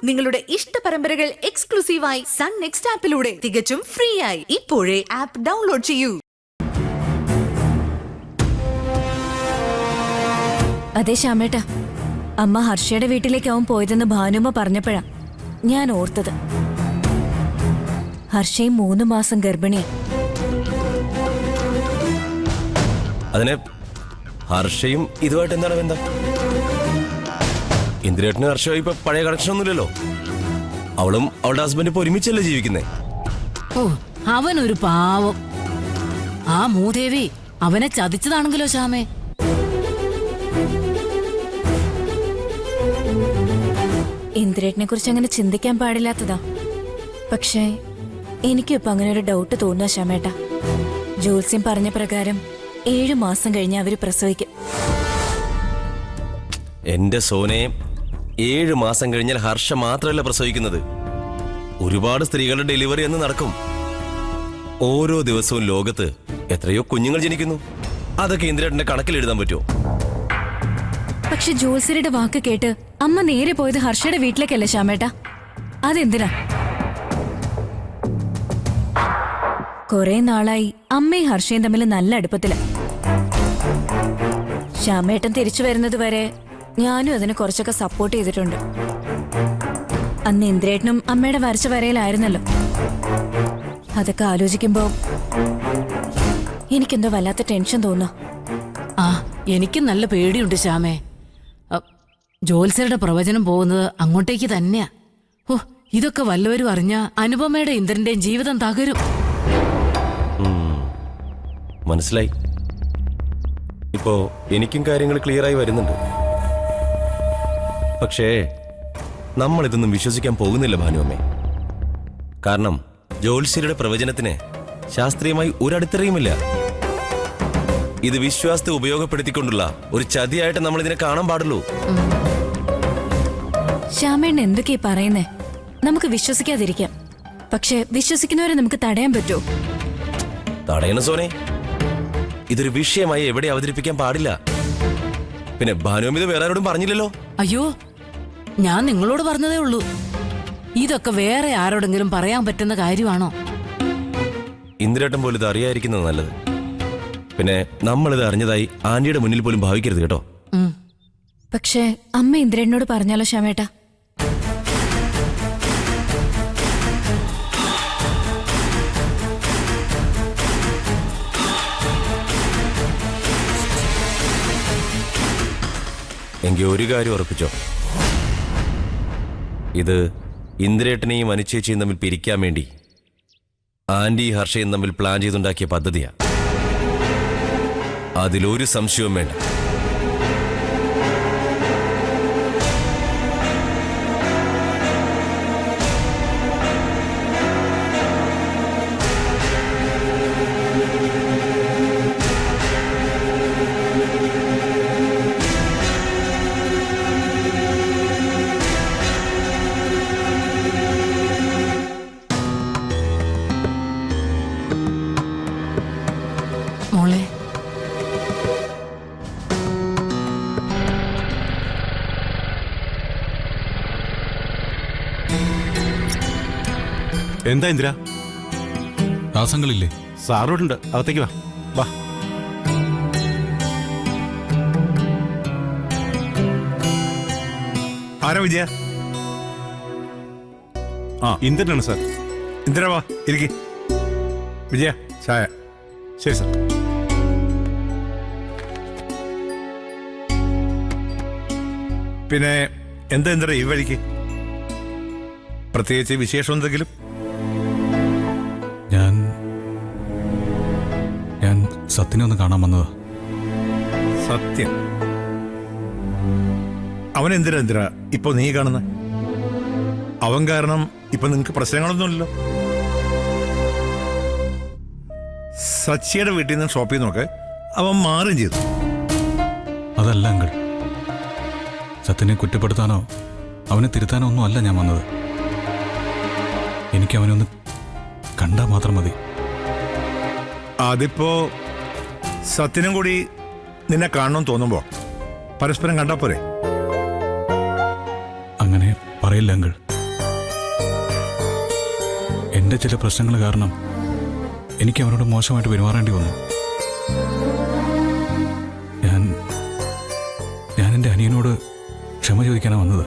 നിങ്ങളുടെ ഇഷ്ട പരമ്പരകൾ എക്സ്ക്ലൂസീവായി സൺ നെക്സ്റ്റ് ആപ്പിലൂടെ തികച്ചും ഫ്രീ ആയി ഇപ്പോഴേ ആപ്പ് ഡൗൺലോഡ് ചെയ്യൂ. അതെ ശ്യാമേട്ട, അമ്മ ഹർഷയുടെ വീട്ടിലേക്കാവും പോയതെന്ന് ഭാനുമ്മ പറഞ്ഞപ്പോഴാ ഞാൻ ഓർത്തത്. ഹർഷയും 3 മാസം ഗർഭിണിയാ. അതിനെ ഹർഷയും ഇതുമായിട്ട് എന്താണ് ബന്ധം? ഇന്ദിരേട്ടനും ഹർഷയും ഇപ്പൊ പഴയ കണക്ഷൻ ഒന്നുമില്ലല്ലോ. അവളും അവളുടെ ഹസ്ബൻഡ് ഇപ്പൊ ഒരുമിച്ചല്ലേ ജീവിക്കുന്നേ. ഓ, അവനൊരു പാവം. ആ മൂദേവി അവനെ ചതിച്ചതാണെങ്കിലോ ശ്യാമേ. ഇന്ദിരേട്ടനെ കുറിച്ച് അങ്ങനെ ചിന്തിക്കാൻ പാടില്ലാത്തതാ. പക്ഷേ എനിക്കും ഇപ്പൊ അങ്ങനെ ഒരു ഡൗട്ട് തോന്നുക ശ്യാമേട്ട. ജോത്സ്യം പറഞ്ഞ പ്രകാരം 7 മാസം കഴിഞ്ഞ് അവര് പ്രസവിക്കും. എന്റെ സോനെ, 7 മാസം കഴിഞ്ഞാൽ ഹർഷ മാത്രമല്ല പ്രസവിക്കുന്നത്. ഒരുപാട് സ്ത്രീകളുടെ ഡെലിവറി എന്ന് നടക്കും. ഓരോ ദിവസവും ലോകത്ത് എത്രയോ കുഞ്ഞുങ്ങൾ ജനിക്കുന്നു. അതൊക്കെ ഇന്ദിരേട്ടന്റെ കണക്കിൽ എഴുതാൻ പറ്റുമോ? പക്ഷെ ജോത്സ്യരുടെ വാക്ക് കേട്ട് അമ്മ നേരെ പോയത് ഹർഷയുടെ വീട്ടിലേക്കല്ലേ ശ്യാമേട്ട? അതെന്തിനാ? കുറെ നാളായി അമ്മയും ഹർഷയും തമ്മിൽ നല്ല അടുപ്പത്തില. ശ്യാമേട്ടൻ തിരിച്ചു വരുന്നത് വരെ ഞാനും അതിന് കുറച്ചൊക്കെ സപ്പോർട്ട് ചെയ്തിട്ടുണ്ട്. അന്ന് ഇന്ദ്രേട്ടനും അമ്മയുടെ വരച്ച വരയിലായിരുന്നല്ലോ. അതൊക്കെ ആലോചിക്കുമ്പോ എനിക്കെന്തോ വല്ലാത്ത ടെൻഷൻ തോന്നാ. ആ, എനിക്ക് നല്ല പേടിയുണ്ട് ശ്യാമേ. ജോത്സ്യരുടെ പ്രവചനം പോകുന്നത് അങ്ങോട്ടേക്ക് തന്നെയാ. ഓ, ഇതൊക്കെ വല്ലവരും അറിഞ്ഞ അനുപമയുടെ ഇന്ദ്രന്റെയും ജീവിതം തകരും. മനസ്സിലായി. ഇപ്പോ എനിക്കും കാര്യങ്ങൾ ക്ലിയറായി വരുന്നുണ്ട്. പക്ഷേ നമ്മളിതൊന്നും വിശ്വസിക്കാൻ പോകുന്നില്ല ഭാനുവമ്മേ. കാരണം ജ്യോത്സ്യരുടെ പ്രവചനത്തിന് ശാസ്ത്രീയമായി ഒരടിത്തറയുമില്ല. ഇത് വിശ്വാസത്തെ ഉപയോഗപ്പെടുത്തിക്കൊണ്ടുള്ള ഒരു ചതിയായിട്ട് നമ്മൾ ഇതിനെ കാണാൻ പാടുള്ളൂ. ശ്യാമേണ്ണ എന്തൊക്കെയാ പറയുന്നേ? നമുക്ക് വിശ്വസിക്കാതിരിക്കാം, പക്ഷെ വിശ്വസിക്കുന്നവരെ നമുക്ക് തടയാൻ പറ്റുമോ? തടയണ സോനെ, ഇതൊരു വിഷയമായി എവിടെ അവതരിപ്പിക്കാൻ പാടില്ല. പിന്നെ ഭാനുവമ്മ ഇത് വേറെ ആരോടും പറഞ്ഞില്ലല്ലോ. അയ്യോ, ഞാൻ നിങ്ങളോട് പറഞ്ഞതേ ഉള്ളൂ. ഇതൊക്കെ വേറെ ആരോടെങ്കിലും പറയാൻ പറ്റുന്ന കാര്യമാണോ? ഇന്ദിരേട്ടൻ പോലും ഇത് അറിയാതിരിക്കുന്നത് നല്ലത്. പിന്നെ നമ്മളിത് അറിഞ്ഞതായി ആന്റിയുടെ മുന്നിൽ പോലും ഭാവിക്കരുത് കേട്ടോ. പക്ഷേ അമ്മ ഇന്ദ്രനോട് പറഞ്ഞാലോ ശ്യാമേട്ട? എങ്കിൽ ഒരു കാര്യം ഉറപ്പിച്ചോ, ഇത് ഇന്ദിരേട്ടനെയും അനുചേച്ചിയും തമ്മിൽ പിരിക്കാൻ വേണ്ടി ആന്റി ഹർഷയും തമ്മിൽ പ്ലാൻ ചെയ്തുണ്ടാക്കിയ പദ്ധതിയാ. അതിലൊരു സംശയവും വേണ്ട. മോളെ, എന്താ ഇന്ദിര? രാസങ്ങളില്ലേ? സാറോടുണ്ട്, അകത്തേക്ക് വാ. വാ. ആരാ വിജയ? ആ, ഇന്ദിരനാണ് സാർ. ഇന്ദിര വാ, ഇരിക്കി. വിജയ, ചായ. ശരി സാർ. പിന്നെ എന്താ ഇന്ദിര ഈ വഴിക്ക്? പ്രത്യേകിച്ച് വിശേഷം എന്തെങ്കിലും? ഞാൻ സത്യനെ ഒന്ന് കാണാൻ വന്നതാ. സത്യം? അവൻ എന്തിനാ ഇപ്പൊ നീ കാണുന്ന? അവൻ കാരണം ഇപ്പൊ നിങ്ങക്ക് പ്രശ്നങ്ങളൊന്നുമില്ലല്ലോ. സച്ചിയുടെ വീട്ടിൽ നിന്ന് ഷോപ്പിൽ നിന്നൊക്കെ അവൻ മാറുകയും ചെയ്തു. അതല്ല അങ്കിൾ, സത്യനെ കുറ്റപ്പെടുത്താനോ അവനെ തിരുത്താനോ ഒന്നും അല്ല ഞാൻ വന്നത്. എനിക്ക് അവനെ ഒന്ന് കണ്ടാൽ മാത്രം മതി. അതിപ്പോ സത്യനും കൂടി നിന്നെ കാണണമെന്ന് തോന്നുമ്പോ പരസ്പരം കണ്ടാ പോരെ? അങ്ങനെ പറയില്ല അങ്കിൾ. എൻ്റെ ചില പ്രശ്നങ്ങൾ കാരണം എനിക്ക് അവനോട് മോശമായിട്ട് പെരുമാറേണ്ടി വന്നു. ഞാൻ എൻ്റെ അനിയനോട് ക്ഷമ ചോദിക്കാനാണ് വന്നത്.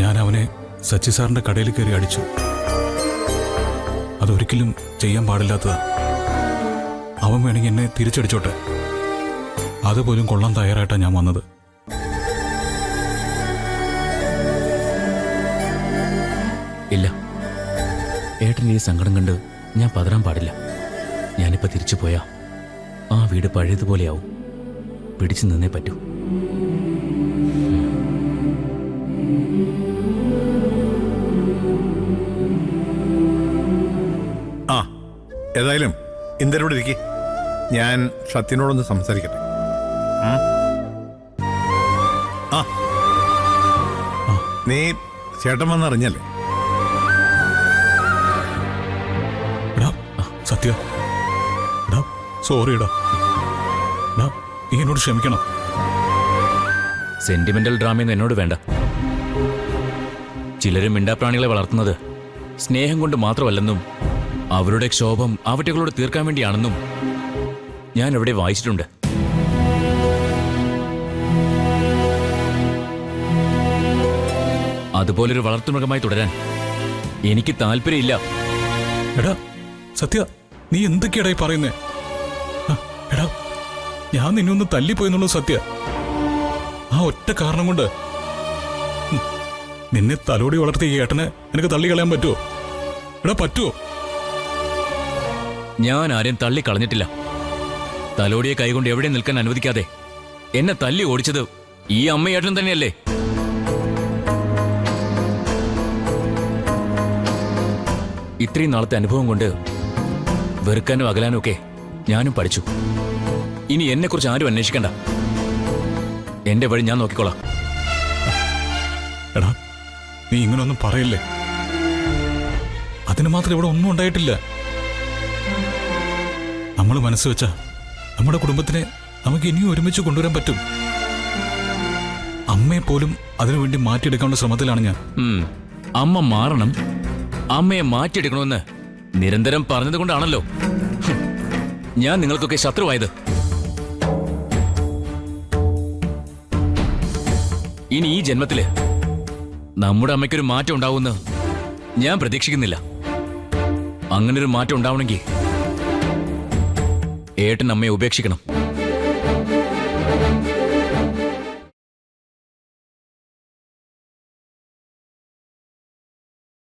ഞാൻ അവനെ സച്ചി സാറിൻ്റെ കടയിൽ കയറി അടിച്ചു. അതൊരിക്കലും ചെയ്യാൻ പാടില്ലാത്തതാ. അവൻ വേണമെങ്കിൽ എന്നെ തിരിച്ചടിച്ചോട്ടെ, അതുപോലും കൊള്ളാൻ തയ്യാറായിട്ടാണ് ഞാൻ വന്നത്. ഇല്ല, ഏട്ടൻ ഈ സങ്കടം കണ്ട് ഞാൻ പതറാൻ പാടില്ല. ഞാനിപ്പോൾ തിരിച്ചു പോയാ ആ വീട് പഴയതുപോലെയാവും. പിടിച്ചു നിന്നേ പറ്റൂ. ആ, ഏതായാലും ഇന്ദിരയോട് ഇരിക്കെ, ഞാൻ സത്യനോടൊന്ന് സംസാരിക്കട്ടെ. ആ, നീ ചേട്ടൻ വന്നറിഞ്ഞല്ലേ? സത്യ, സോറിടാ, നീ എന്നോട് ക്ഷമിക്കണം. സെന്റിമെന്റൽ ഡ്രാമയെന്ന് എന്നോട് വേണ്ട. ചിലരും മിണ്ടാപ്രാണികളെ വളർത്തുന്നത് സ്നേഹം കൊണ്ട് മാത്രമല്ലെന്നും അവരുടെ ക്ഷോഭം അവറ്റകളോട് തീർക്കാൻ വേണ്ടിയാണെന്നും ഞാൻ എവിടെ വായിച്ചിട്ടുണ്ട്. അതുപോലൊരു വളർത്തുമൃഗമായി തുടരാൻ എനിക്ക് താല്പര്യമില്ല. എടാ സത്യ, നീ എന്തൊക്കെയാടായി പറയുന്നേ? എടാ, ഞാൻ നിന്നെ ഒന്ന് തല്ലിപ്പോയെന്നുള്ളൂ സത്യ. ആ ഒറ്റ കാരണം കൊണ്ട് നിന്നെ തലോടി വളർത്തിയ ഈ ഏട്ടനെ എനിക്ക് തള്ളിക്കളയാൻ പറ്റുമോ? എടാ, പറ്റുമോ? ഞാൻ ആരെയും തള്ളിക്കളഞ്ഞിട്ടില്ല. തലോടിയ കൈകൊണ്ട് എവിടെ നിൽക്കാൻ അനുവദിക്കാതെ എന്നെ തല്ലി ഓടിച്ചത് ഈ അമ്മയേട്ടൻ തന്നെയല്ലേ? ഇത്രയും നാളത്തെ അനുഭവം കൊണ്ട് വെറുക്കാനും അകലാനും ഒക്കെ ഞാനും പഠിച്ചു. ഇനി എന്നെക്കുറിച്ച് ആരും അന്വേഷിക്കണ്ട. എന്റെ വഴി ഞാൻ നോക്കിക്കോളാം. എടാ, നീ ഇങ്ങനൊന്നും പറയല്ലേ. അതിന് മാത്രം ഇവിടെ ഒന്നും ഉണ്ടായിട്ടില്ല. നമ്മൾ മനസ്സ് വെച്ച നമ്മുടെ കുടുംബത്തിനെ നമുക്ക് ഇനിയും ഒരുമിച്ച് കൊണ്ടുവരാൻ പറ്റും. അമ്മയെ പോലും അതിനുവേണ്ടി മാറ്റിയെടുക്കാനുള്ള ശ്രമത്തിലാണ് ഞാൻ. അമ്മ മാറണം, അമ്മയെ മാറ്റിയെടുക്കണമെന്ന് നിരന്തരം പറഞ്ഞതുകൊണ്ടാണല്ലോ ഞാൻ നിങ്ങൾക്കൊക്കെ ശത്രുവായത്. ഇനി ഈ ജന്മത്തില് നമ്മുടെ അമ്മയ്ക്കൊരു മാറ്റം ഉണ്ടാവുമെന്ന് ഞാൻ പ്രതീക്ഷിക്കുന്നില്ല. അങ്ങനൊരു മാറ്റം ഉണ്ടാവണമെങ്കിൽ ഏട്ടൻ അമ്മയെ ഉപേക്ഷിക്കണം.